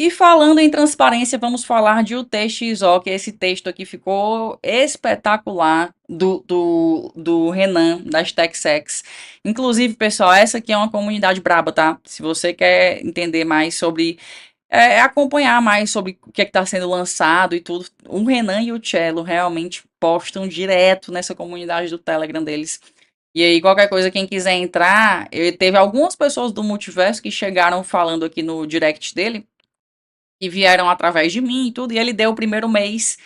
E falando em transparência, vamos falar de UTXO, que esse texto aqui ficou espetacular do Renan, das TechSecs. Inclusive, pessoal, essa aqui é uma comunidade braba, tá? Se você quer entender mais sobre, acompanhar mais sobre o que está sendo lançado e tudo, o Renan e o Cello realmente postam direto nessa comunidade do Telegram deles. E aí, qualquer coisa, quem quiser entrar, teve algumas pessoas do multiverso que chegaram falando aqui no direct dele que vieram através de mim e tudo, e ele deu o primeiro mês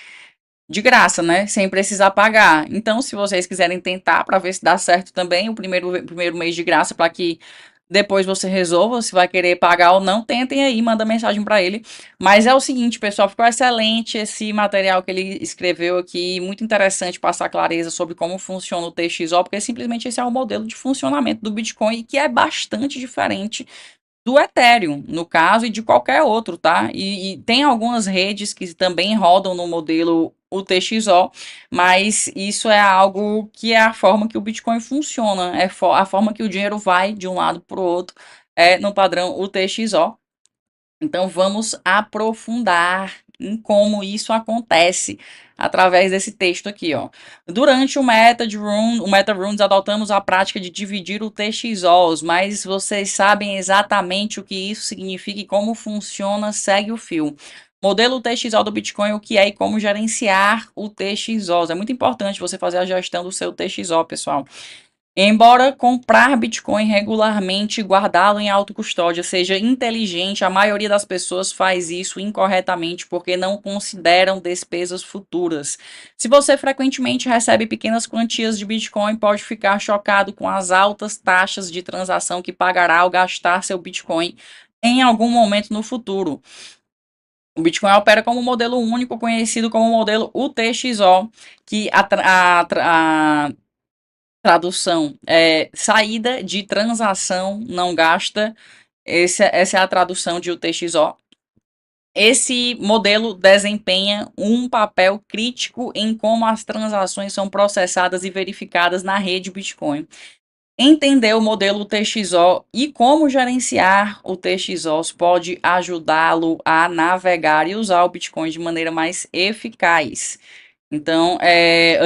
de graça, né? Sem precisar pagar. Então, se vocês quiserem tentar para ver se dá certo também, o primeiro mês de graça para que depois você resolva se vai querer pagar ou não, tentem aí, manda mensagem para ele. Mas é o seguinte, pessoal, ficou excelente esse material que ele escreveu aqui, muito interessante passar clareza sobre como funciona o TXO, porque simplesmente esse é o modelo de funcionamento do Bitcoin, que é bastante diferente do Ethereum, no caso, e de qualquer outro, tá? E tem algumas redes que também rodam no modelo UTXO, mas isso é algo que é a forma que o Bitcoin funciona, é a forma que o dinheiro vai de um lado para o outro, é no padrão UTXO. Então vamos aprofundar em como isso acontece através desse texto aqui, ó. Durante o MetaRunes adotamos a prática de dividir o TXOs, mas vocês sabem exatamente o que isso significa e como funciona, segue o fio. Modelo TXO do Bitcoin, o que é e como gerenciar o TXOs. É muito importante você fazer a gestão do seu TXO, pessoal. Embora comprar Bitcoin regularmente e guardá-lo em autocustódia seja inteligente, a maioria das pessoas faz isso incorretamente porque não consideram despesas futuras. Se você frequentemente recebe pequenas quantias de Bitcoin, pode ficar chocado com as altas taxas de transação que pagará ao gastar seu Bitcoin em algum momento no futuro. O Bitcoin opera como um modelo único, conhecido como modelo UTXO, que a tradução é saída de transação não gasta. Essa é a tradução de UTXO. Esse modelo desempenha um papel crítico em como as transações são processadas e verificadas na rede Bitcoin. Entender o modelo UTXO e como gerenciar o TXOs pode ajudá-lo a navegar e usar o Bitcoin de maneira mais eficaz. Então,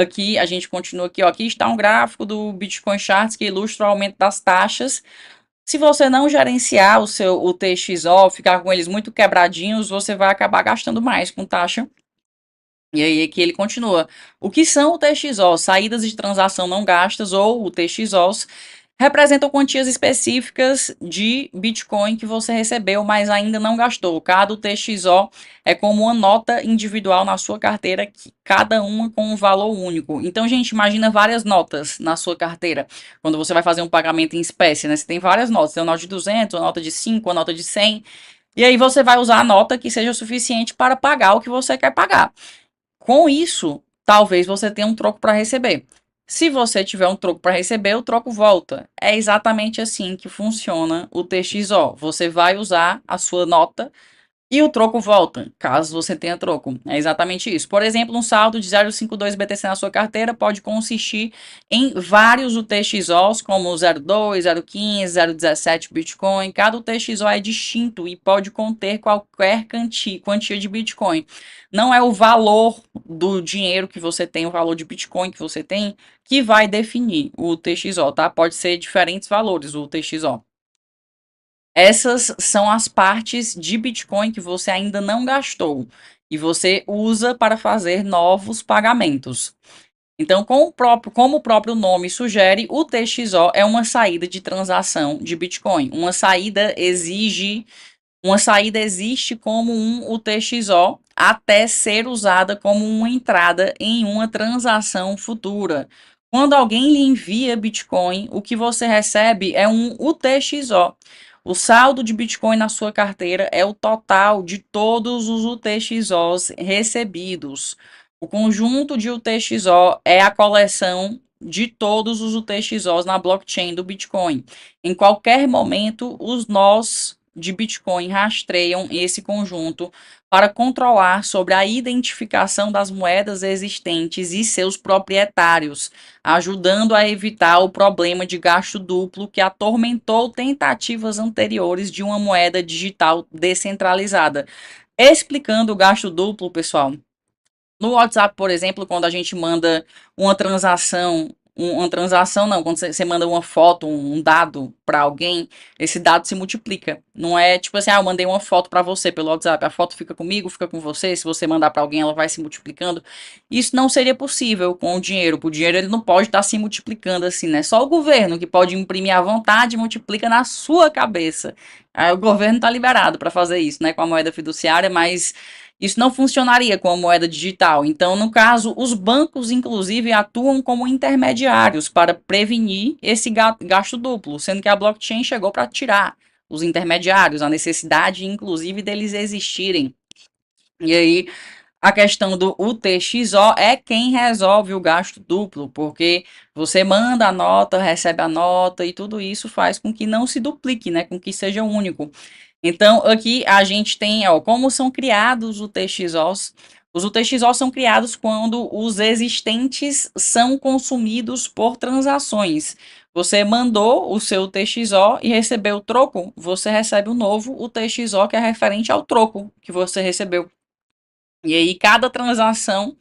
aqui a gente continua aqui, ó. Aqui está um gráfico do Bitcoin Charts que ilustra o aumento das taxas. Se você não gerenciar o TXO, ficar com eles muito quebradinhos, você vai acabar gastando mais com taxa. E aí aqui ele continua. O que são o TXOs? Saídas de transação não gastas ou o TXOs representam quantias específicas de Bitcoin que você recebeu, mas ainda não gastou. Cada TXO é como uma nota individual na sua carteira, cada uma com um valor único. Então, gente, imagina várias notas na sua carteira, quando você vai fazer um pagamento em espécie, né? Você tem várias notas, tem uma nota de 200, uma nota de 5, uma nota de 100, e aí você vai usar a nota que seja suficiente para pagar o que você quer pagar. Com isso, talvez você tenha um troco para receber. Se você tiver um troco para receber, o troco volta. É exatamente assim que funciona o TXO. Você vai usar a sua nota e o troco volta, caso você tenha troco. É exatamente isso. Por exemplo, um saldo de 0,52 BTC na sua carteira pode consistir em vários UTXOs, como 0,2, 0,15, 0,17 Bitcoin. Cada UTXO é distinto e pode conter qualquer quantia de Bitcoin. Não é o valor do dinheiro que você tem, o valor de Bitcoin que você tem, que vai definir o UTXO, tá? Pode ser diferentes valores o UTXO. Essas são as partes de Bitcoin que você ainda não gastou e você usa para fazer novos pagamentos. Então, como o próprio nome sugere, o TXO é uma saída de transação de Bitcoin. Uma saída existe como um UTXO até ser usada como uma entrada em uma transação futura. Quando alguém lhe envia Bitcoin, o que você recebe é um UTXO. O saldo de Bitcoin na sua carteira é o total de todos os UTXOs recebidos. O conjunto de UTXO é a coleção de todos os UTXOs na blockchain do Bitcoin. Em qualquer momento, os nós de Bitcoin rastreiam esse conjunto para controlar sobre a identificação das moedas existentes e seus proprietários, ajudando a evitar o problema de gasto duplo que atormentou tentativas anteriores de uma moeda digital descentralizada. Explicando o gasto duplo, pessoal. No WhatsApp, por exemplo, quando a gente manda uma transação, uma transação não, quando você manda uma foto, um dado para alguém, esse dado se multiplica. Não é tipo assim, eu mandei uma foto para você pelo WhatsApp, a foto fica comigo, fica com você, se você mandar para alguém, ela vai se multiplicando. Isso não seria possível com o dinheiro. O dinheiro ele não pode estar se multiplicando assim, né? Só o governo que pode imprimir à vontade e multiplica na sua cabeça. Aí o governo está liberado para fazer isso, né, com a moeda fiduciária, mas isso não funcionaria com a moeda digital. Então, no caso, os bancos, inclusive, atuam como intermediários para prevenir esse gasto duplo, sendo que a blockchain chegou para tirar os intermediários, a necessidade, inclusive, deles existirem. E aí, a questão do UTXO é quem resolve o gasto duplo, porque você manda a nota, recebe a nota e tudo isso faz com que não se duplique, né, com que seja único. Então, aqui a gente tem, ó, como são criados os UTXOs. Os UTXOs são criados quando os existentes são consumidos por transações. Você mandou o seu UTXO e recebeu o troco, você recebe o novo UTXO que é referente ao troco que você recebeu. E aí, cada transação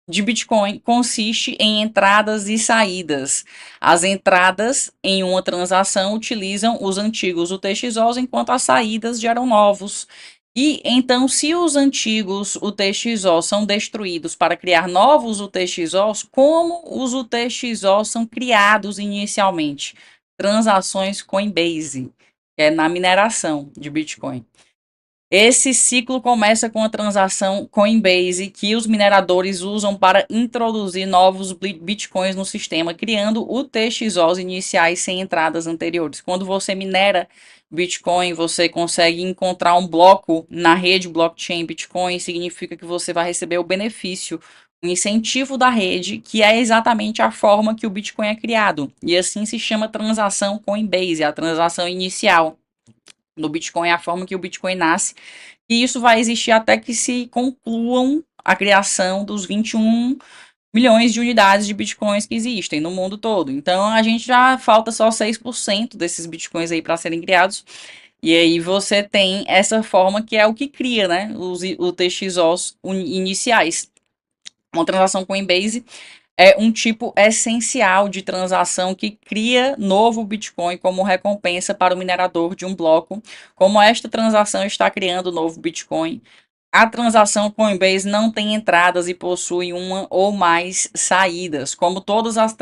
de Bitcoin consiste em entradas e saídas. As entradas em uma transação utilizam os antigos UTXOs, enquanto as saídas geram novos. E então, se os antigos UTXOs são destruídos para criar novos UTXOs, como os UTXOs são criados inicialmente? Transações Coinbase, que é na mineração de Bitcoin. Esse ciclo começa com a transação Coinbase, que os mineradores usam para introduzir novos bitcoins no sistema, criando UTXOs iniciais sem entradas anteriores. Quando você minera Bitcoin, você consegue encontrar um bloco na rede blockchain Bitcoin, significa que você vai receber o benefício, o incentivo da rede, que é exatamente a forma que o Bitcoin é criado. E assim se chama transação Coinbase, a transação inicial do Bitcoin, é a forma que o Bitcoin nasce. E isso vai existir até que se concluam a criação dos 21 milhões de unidades de bitcoins que existem no mundo todo. Então a gente já falta só 6% desses bitcoins aí para serem criados. E aí você tem essa forma que é o que cria, né, os UTXOs iniciais. Uma transação Coinbase é um tipo essencial de transação que cria novo Bitcoin como recompensa para o minerador de um bloco. Como esta transação está criando novo Bitcoin, a transação Coinbase não tem entradas e possui uma ou mais saídas. Como todas as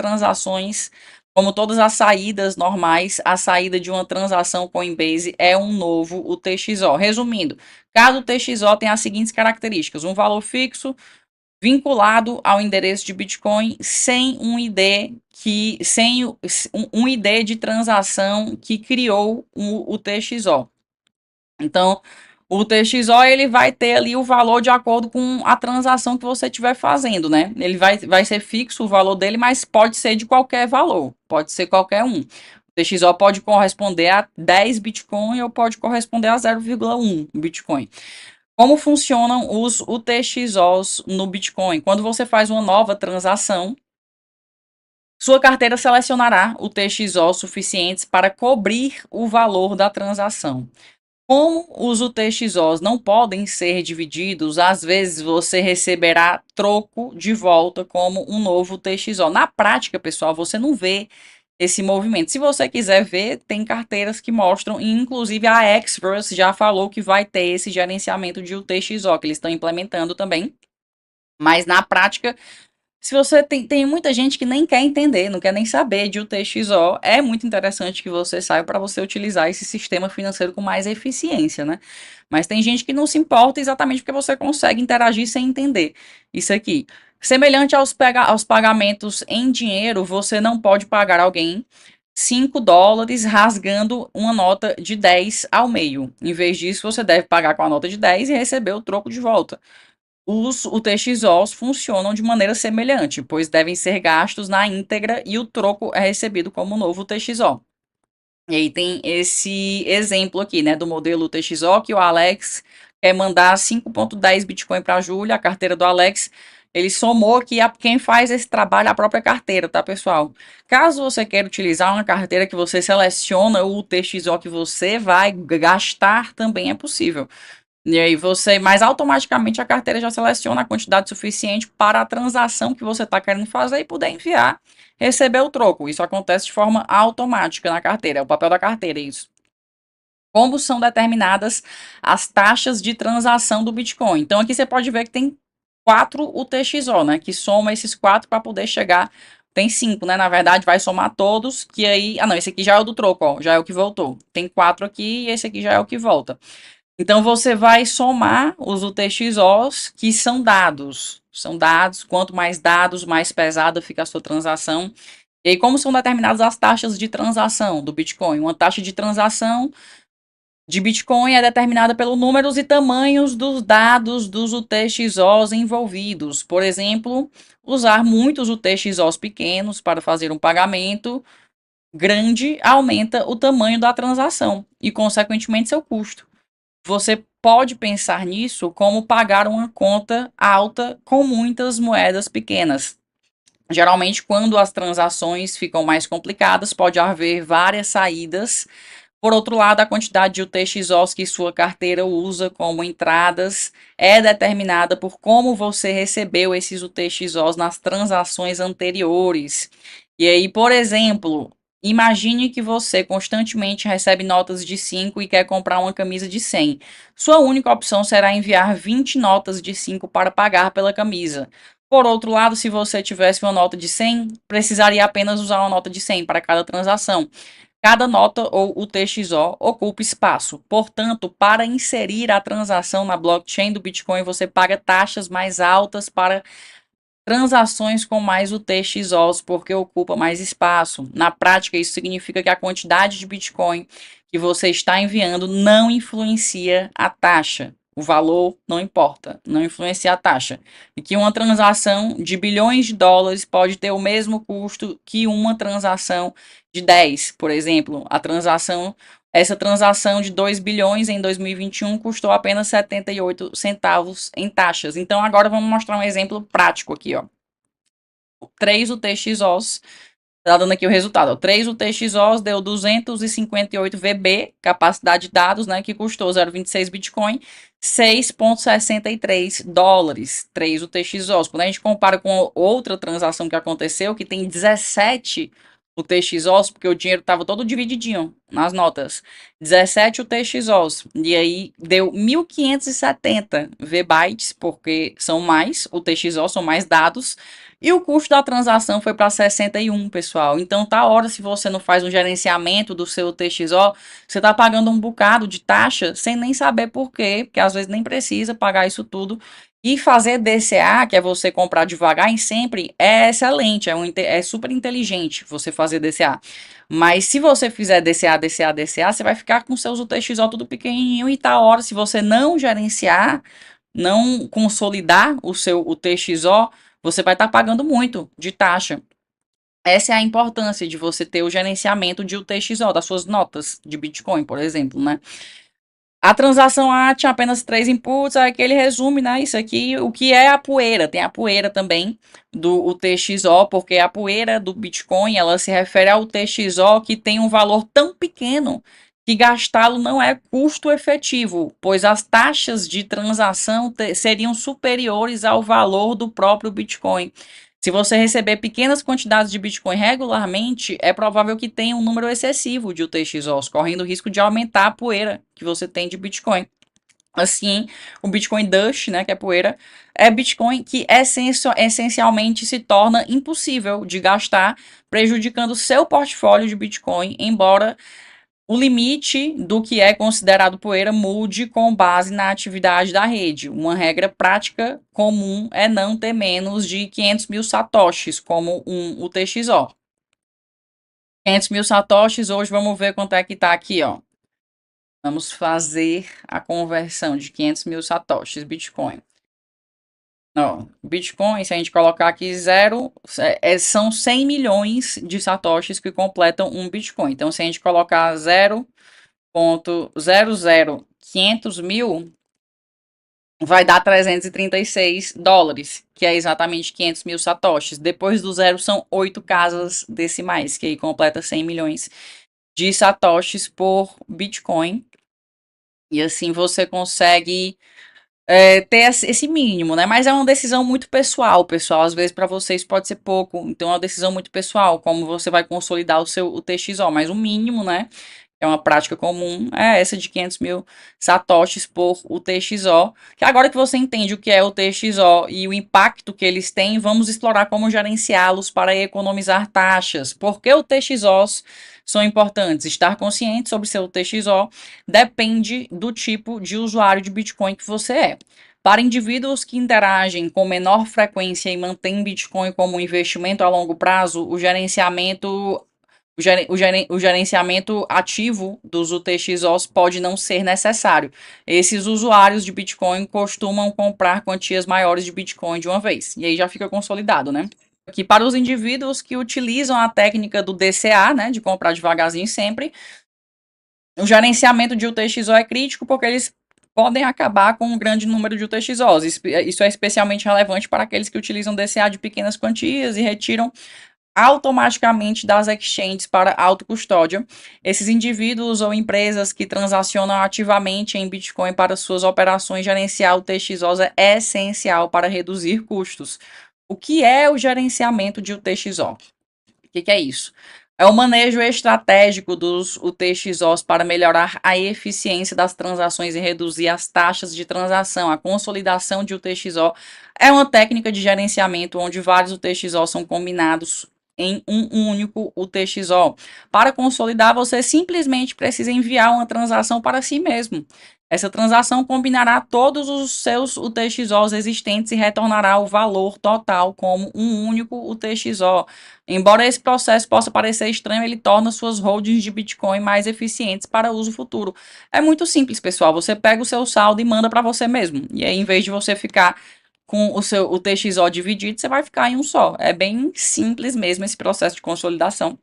saídas normais, a saída de uma transação Coinbase é um novo UTXO. Resumindo, cada UTXO tem as seguintes características: um valor fixo, vinculado ao endereço de Bitcoin sem um ID um ID de transação que criou o TXO. Então, o TXO ele vai ter ali o valor de acordo com a transação que você estiver fazendo, né? Ele vai ser fixo o valor dele, mas pode ser de qualquer valor, pode ser qualquer um. O TXO pode corresponder a 10 Bitcoin ou pode corresponder a 0,1 Bitcoin. Como funcionam os UTXOs no Bitcoin? Quando você faz uma nova transação, sua carteira selecionará UTXOs suficientes para cobrir o valor da transação. Como os UTXOs não podem ser divididos, às vezes você receberá troco de volta como um novo UTXO. Na prática, pessoal, você não vê esse movimento. Se você quiser ver, tem carteiras que mostram, e inclusive a Xverse já falou que vai ter esse gerenciamento de UTXO, que eles estão implementando também. Mas na prática, se você tem muita gente que nem quer entender, não quer nem saber de UTXO, é muito interessante que você saiba para você utilizar esse sistema financeiro com mais eficiência, né? Mas tem gente que não se importa exatamente porque você consegue interagir sem entender isso aqui. Semelhante aos pagamentos em dinheiro, você não pode pagar alguém US$ 5 rasgando uma nota de 10 ao meio. Em vez disso, você deve pagar com a nota de 10 e receber o troco de volta. Os UTXOs funcionam de maneira semelhante, pois devem ser gastos na íntegra e o troco é recebido como novo UTXO. E aí tem esse exemplo aqui, né, do modelo TXO, que o Alex quer mandar 5,10 Bitcoin para a Júlia, a carteira do Alex. Ele somou que quem faz esse trabalho é a própria carteira, tá, pessoal? Caso você queira utilizar uma carteira que você seleciona o TXO que você vai gastar, também é possível. E aí você, mas automaticamente a carteira já seleciona a quantidade suficiente para a transação que você está querendo fazer e poder enviar, receber o troco. Isso acontece de forma automática na carteira, é o papel da carteira, isso. Como são determinadas as taxas de transação do Bitcoin. Então aqui você pode ver que tem 4 UTXO, né? Que soma esses 4 para poder chegar. Tem 5, né? Na verdade, vai somar todos. Que aí. Ah, não, esse aqui já é o do troco, ó. Já é o que voltou. Tem 4 aqui e esse aqui já é o que volta. Então você vai somar os UTXOs que são dados. São dados, quanto mais dados, mais pesada fica a sua transação. E aí, como são determinadas as taxas de transação do Bitcoin? Uma taxa de transação de Bitcoin é determinada pelos números e tamanhos dos dados dos UTXOs envolvidos. Por exemplo, usar muitos UTXOs pequenos para fazer um pagamento grande aumenta o tamanho da transação e, consequentemente, seu custo. Você pode pensar nisso como pagar uma conta alta com muitas moedas pequenas. Geralmente, quando as transações ficam mais complicadas, pode haver várias saídas. Por outro lado, a quantidade de UTXOs que sua carteira usa como entradas é determinada por como você recebeu esses UTXOs nas transações anteriores. E aí, por exemplo, imagine que você constantemente recebe notas de 5 e quer comprar uma camisa de 100. Sua única opção será enviar 20 notas de 5 para pagar pela camisa. Por outro lado, se você tivesse uma nota de 100, precisaria apenas usar uma nota de 100 para cada transação. Cada nota ou UTXO ocupa espaço. Portanto, para inserir a transação na blockchain do Bitcoin, você paga taxas mais altas para transações com mais UTXOs, porque ocupa mais espaço. Na prática, isso significa que a quantidade de Bitcoin que você está enviando não influencia a taxa. O valor não importa, não influencia a taxa. E que uma transação de bilhões de dólares pode ter o mesmo custo que uma transação de 10, por exemplo. Essa transação de 2 bilhões em 2021 custou apenas 78 centavos em taxas. Então agora vamos mostrar um exemplo prático aqui, ó. 3 UTXOs, tá dando aqui o resultado, ó. 3 UTXOs deu 258 VB, capacidade de dados, né, que custou 0,26 Bitcoin, 6,63 dólares, 3 UTXOs. Quando a gente compara com outra transação que aconteceu, que tem 17 UTXOs, porque o dinheiro estava todo divididinho nas notas, 17 UTXOs, e aí deu 1.570 VBytes, porque são mais UTXOs, são mais dados, e o custo da transação foi para 61, pessoal. Então tá hora, se você não faz um gerenciamento do seu TXO, você tá pagando um bocado de taxa sem nem saber por quê, porque às vezes nem precisa pagar isso tudo. E fazer DCA, que é você comprar devagar em sempre, é excelente, é super inteligente você fazer DCA. Mas se você fizer DCA, DCA, DCA, você vai ficar com seus UTXO tudo pequenininho e tá hora, se você não gerenciar, não consolidar o seu UTXO, você vai estar pagando muito de taxa. Essa é a importância de você ter o gerenciamento de UTXO, das suas notas de Bitcoin, por exemplo, né? A transação A tinha apenas 3 inputs, aí aquele resume, né? Isso aqui, o que é a poeira? Tem a poeira também do UTXO, porque a poeira do Bitcoin, ela se refere ao UTXO que tem um valor tão pequeno que gastá-lo não é custo efetivo, pois as taxas de transação seriam superiores ao valor do próprio Bitcoin. Se você receber pequenas quantidades de Bitcoin regularmente, é provável que tenha um número excessivo de UTXOs, correndo o risco de aumentar a poeira que você tem de Bitcoin. Assim, o Bitcoin Dash, né, que é poeira, é Bitcoin que essencialmente se torna impossível de gastar, prejudicando seu portfólio de Bitcoin, embora o limite do que é considerado poeira mude com base na atividade da rede. Uma regra prática comum é não ter menos de 500 mil satoshis, como um UTXO. 500 mil satoshis, hoje vamos ver quanto é que está aqui, ó. Vamos fazer a conversão de 500 mil satoshis Bitcoin. Ó, Bitcoin, se a gente colocar aqui zero, são 100 milhões de satoshis que completam um Bitcoin. Então, se a gente colocar 0,00500 mil, vai dar US$ 336, que é exatamente 500 mil satoshis. Depois do zero são 8 casas decimais, que aí completa 100 milhões de satoshis por Bitcoin. E assim você consegue ter esse mínimo, né? Mas é uma decisão muito pessoal, pessoal. Às vezes para vocês pode ser pouco, então é uma decisão muito pessoal, como você vai consolidar o TXO, mas o mínimo, né? É uma prática comum, é essa de 500 mil satoshis por UTXO. Que agora que você entende o que é o TXO e o impacto que eles têm, vamos explorar como gerenciá-los para economizar taxas. Por que o TXOs são importantes? Estar consciente sobre seu TXO depende do tipo de usuário de Bitcoin que você é. Para indivíduos que interagem com menor frequência e mantêm Bitcoin como investimento a longo prazo, o gerenciamento ativo dos UTXOs pode não ser necessário. Esses usuários de Bitcoin costumam comprar quantias maiores de Bitcoin de uma vez. E aí já fica consolidado, né? Aqui para os indivíduos que utilizam a técnica do DCA, né, de comprar devagarzinho sempre, o gerenciamento de UTXO é crítico porque eles podem acabar com um grande número de UTXOs. Isso é especialmente relevante para aqueles que utilizam DCA de pequenas quantias e retiram automaticamente das exchanges para autocustódia. Esses indivíduos ou empresas que transacionam ativamente em Bitcoin para suas operações, gerenciar o TXOs é essencial para reduzir custos. O que é o gerenciamento de UTXO? O que é isso? É o manejo estratégico dos UTXOs para melhorar a eficiência das transações e reduzir as taxas de transação. A consolidação de UTXO é uma técnica de gerenciamento onde vários UTXOs são combinados em um único UTXO. Para consolidar, você simplesmente precisa enviar uma transação para si mesmo. Essa transação combinará todos os seus UTXOs existentes e retornará o valor total como um único UTXO. Embora esse processo possa parecer estranho, ele torna suas holdings de Bitcoin mais eficientes para uso futuro. É muito simples, pessoal. Você pega o seu saldo e manda para você mesmo. E aí, em vez de você ficar com o TXO dividido, você vai ficar em um só. É bem simples mesmo esse processo de consolidação.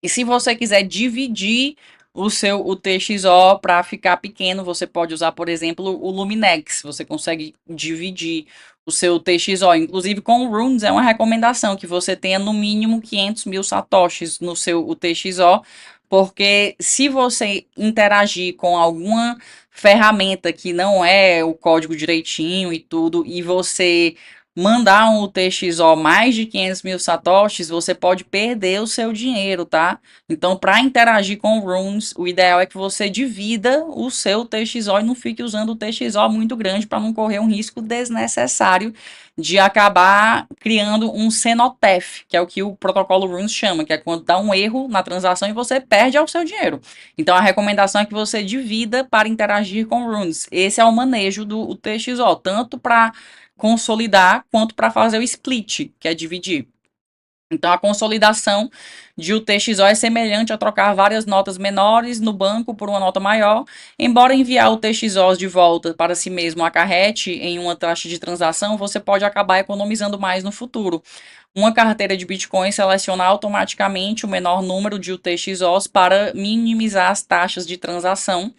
E se você quiser dividir o TXO para ficar pequeno, você pode usar, por exemplo, o Luminex. Você consegue dividir o seu TXO. Inclusive, com o Runes, é uma recomendação que você tenha no mínimo 500 mil satoshis no seu UTXO, porque se você interagir com alguma ferramenta que não é o código direitinho e tudo, e você mandar um UTXO mais de 500 mil satoshis, você pode perder o seu dinheiro, tá? Então, para interagir com o Runes, o ideal é que você divida o seu TXO e não fique usando o TXO muito grande para não correr um risco desnecessário de acabar criando um cenotef, que é o que o protocolo Runes chama, que é quando dá um erro na transação e você perde o seu dinheiro. Então, a recomendação é que você divida para interagir com o Runes. Esse é o manejo do TXO, tanto para consolidar quanto para fazer o split, que é dividir. Então, a consolidação de UTXO é semelhante a trocar várias notas menores no banco por uma nota maior, embora enviar o TXOs de volta para si mesmo acarrete em uma taxa de transação, você pode acabar economizando mais no futuro. Uma carteira de Bitcoin seleciona automaticamente o menor número de UTXOs para minimizar as taxas de transação.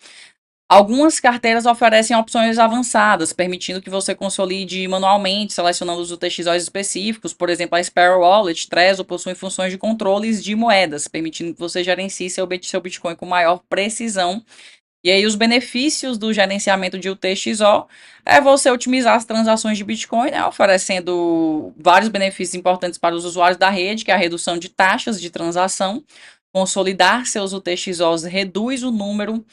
Algumas carteiras oferecem opções avançadas, permitindo que você consolide manualmente, selecionando os UTXOs específicos. Por exemplo, a Sparrow Wallet, Trezor possui funções de controles de moedas, permitindo que você gerencie seu Bitcoin com maior precisão. E aí, os benefícios do gerenciamento de UTXO é você otimizar as transações de Bitcoin, né, oferecendo vários benefícios importantes para os usuários da rede, que é a redução de taxas de transação. Consolidar seus UTXOs reduz o número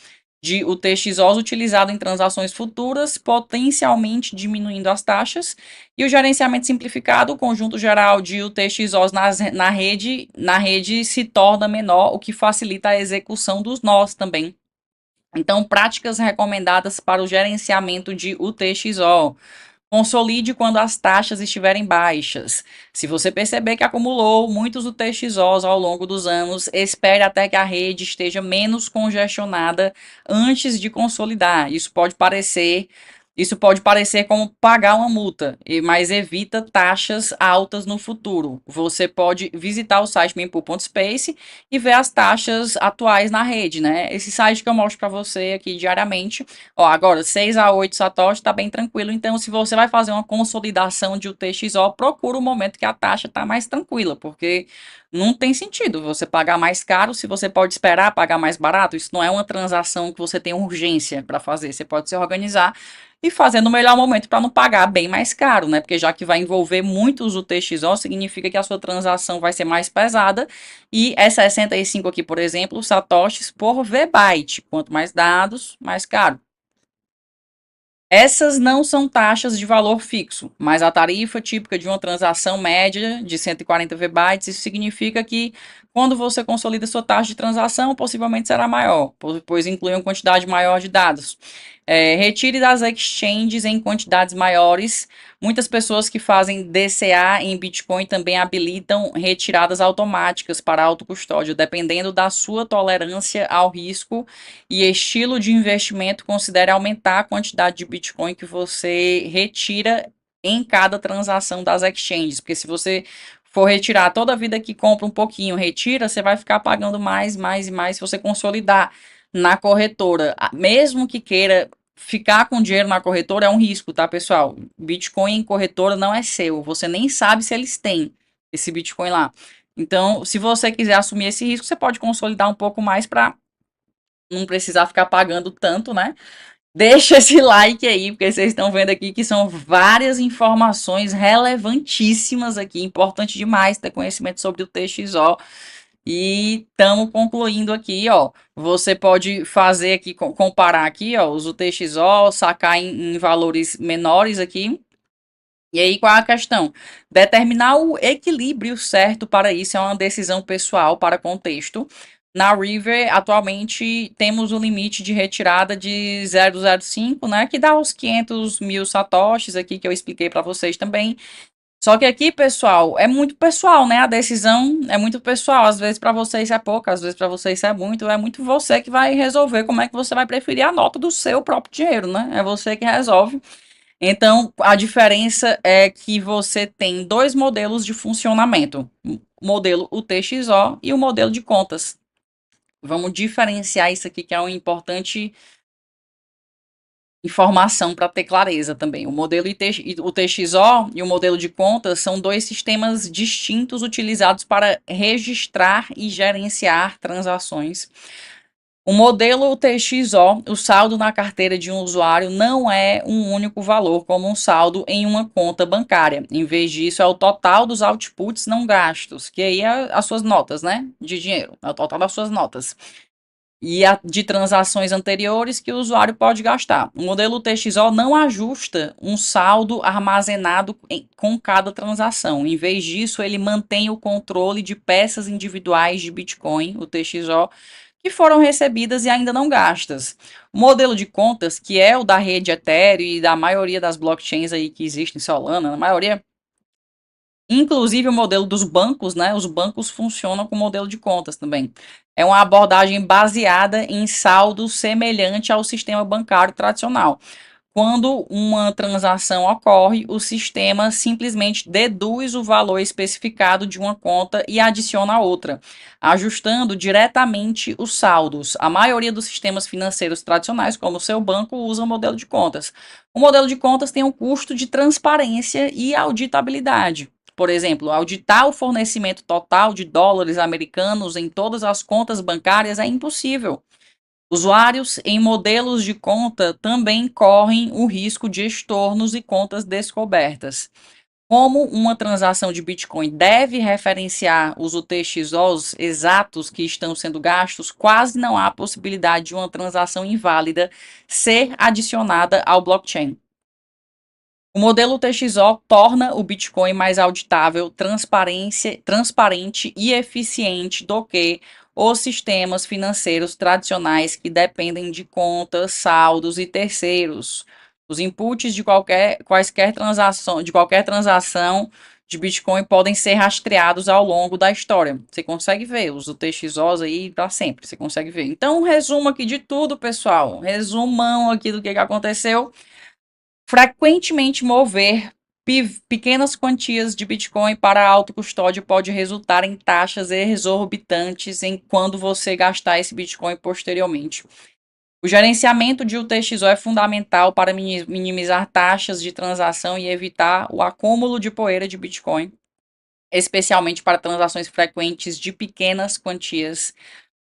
de UTXOs utilizado em transações futuras, potencialmente diminuindo as taxas, e o gerenciamento simplificado, o conjunto geral de UTXOs na rede se torna menor, o que facilita a execução dos nós também. Então, práticas recomendadas para o gerenciamento de UTXO. Consolide quando as taxas estiverem baixas. Se você perceber que acumulou muitos UTXOs ao longo dos anos, espere até que a rede esteja menos congestionada antes de consolidar. Isso pode parecer Isso pode parecer como pagar uma multa, mas evita taxas altas no futuro. Você pode visitar o site mempool.space e ver as taxas atuais na rede, né? Esse site que eu mostro para você aqui diariamente, ó, agora 6 a 8 satoshi está bem tranquilo. Então, se você vai fazer uma consolidação de UTXO, procura o momento que a taxa está mais tranquila, porque não tem sentido você pagar mais caro se você pode esperar pagar mais barato. Isso não é uma transação que você tem urgência para fazer. Você pode se organizar e fazer no melhor momento para não pagar bem mais caro, né? Porque já que vai envolver muitos UTXO, significa que a sua transação vai ser mais pesada e é 65 aqui, por exemplo, satoshis por VByte. Quanto mais dados, mais caro. Essas não são taxas de valor fixo, mas a tarifa típica de uma transação média de 140 VBytes, isso significa que quando você consolida sua taxa de transação, possivelmente será maior, pois inclui uma quantidade maior de dados. Retire das exchanges em quantidades maiores. Muitas pessoas que fazem DCA em Bitcoin também habilitam retiradas automáticas para autocustódia, dependendo da sua tolerância ao risco e estilo de investimento, considere aumentar a quantidade de Bitcoin que você retira em cada transação das exchanges, porque se você for retirar toda a vida que compra um pouquinho, retira, você vai ficar pagando mais, mais e mais se você consolidar na corretora. Mesmo que queira ficar com dinheiro na corretora, é um risco, tá, pessoal? Bitcoin em corretora não é seu, você nem sabe se eles têm esse Bitcoin lá. Então, se você quiser assumir esse risco, você pode consolidar um pouco mais para não precisar ficar pagando tanto, né? Deixa esse like aí, porque vocês estão vendo aqui que são várias informações relevantíssimas aqui, importante demais ter conhecimento sobre o TXO. E estamos concluindo aqui, ó. Você pode fazer aqui, comparar aqui, ó, os UTXO, sacar em valores menores aqui. E aí, qual é a questão? Determinar o equilíbrio certo para isso é uma decisão pessoal para contexto. Na River, atualmente, temos o limite de retirada de 0,05, né? Que dá os 500 mil satoshis aqui, que eu expliquei para vocês também. Só que aqui, pessoal, é muito pessoal, né? A decisão é muito pessoal. Às vezes para você isso é pouco, às vezes para você isso é muito. É muito você que vai resolver como é que você vai preferir a nota do seu próprio dinheiro, né? É você que resolve. Então, a diferença é que você tem dois modelos de funcionamento: o modelo UTXO e o modelo de contas. Vamos diferenciar isso aqui, que é uma importante informação para ter clareza também. O modelo UTXO e o modelo de contas são dois sistemas distintos utilizados para registrar e gerenciar transações. O modelo UTXO, o saldo na carteira de um usuário não é um único valor, como um saldo em uma conta bancária. Em vez disso, é o total dos outputs não gastos, que aí é as suas notas, né? De dinheiro, é o total das suas notas. E de transações anteriores que o usuário pode gastar. O modelo UTXO não ajusta um saldo armazenado com cada transação. Em vez disso, ele mantém o controle de peças individuais de Bitcoin, UTXO, que foram recebidas e ainda não gastas. O modelo de contas, que é o da rede Ethereum e da maioria das blockchains aí que existem, Solana, na maioria, inclusive o modelo dos bancos, né? Os bancos funcionam com modelo de contas também. É uma abordagem baseada em saldo semelhante ao sistema bancário tradicional. Quando uma transação ocorre, o sistema simplesmente deduz o valor especificado de uma conta e adiciona a outra, ajustando diretamente os saldos. A maioria dos sistemas financeiros tradicionais, como o seu banco, usa o modelo de contas. O modelo de contas tem um custo de transparência e auditabilidade. Por exemplo, auditar o fornecimento total de dólares americanos em todas as contas bancárias é impossível. Usuários em modelos de conta também correm o risco de estornos e contas descobertas. Como uma transação de Bitcoin deve referenciar os UTXOs exatos que estão sendo gastos, quase não há possibilidade de uma transação inválida ser adicionada ao blockchain. O modelo TXO torna o Bitcoin mais auditável, transparente e eficiente do que os sistemas financeiros tradicionais que dependem de contas, saldos e terceiros. Os inputs de qualquer transação de Bitcoin podem ser rastreados ao longo da história. Você consegue ver os UTXOs aí para sempre, você consegue ver. Então, um resumo aqui de tudo, pessoal. Resumão aqui do que aconteceu. Frequentemente mover pequenas quantias de Bitcoin para alto custódio pode resultar em taxas exorbitantes em quando você gastar esse Bitcoin posteriormente. O gerenciamento de UTXO é fundamental para minimizar taxas de transação e evitar o acúmulo de poeira de Bitcoin, especialmente para transações frequentes de pequenas quantias.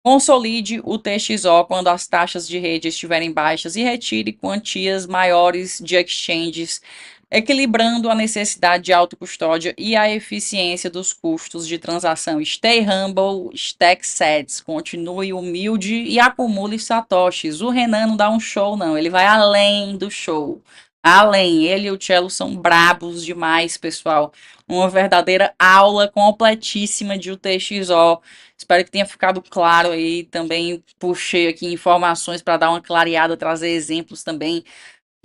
Consolide o TXO quando as taxas de rede estiverem baixas e retire quantias maiores de exchanges, equilibrando a necessidade de autocustódia e a eficiência dos custos de transação. Stay humble, stack sats, continue humilde e acumule satoshis. O Renan não dá um show, não, ele vai além do show. Além, ele e o Cello são brabos demais, pessoal. Uma verdadeira aula completíssima de UTXO. Espero que tenha ficado claro aí. Também puxei aqui informações para dar uma clareada, trazer exemplos também.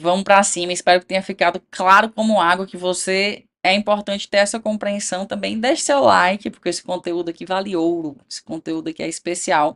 Vamos para cima. Espero que tenha ficado claro como água que você é importante ter essa compreensão também. Deixe seu like, porque esse conteúdo aqui vale ouro. Esse conteúdo aqui é especial.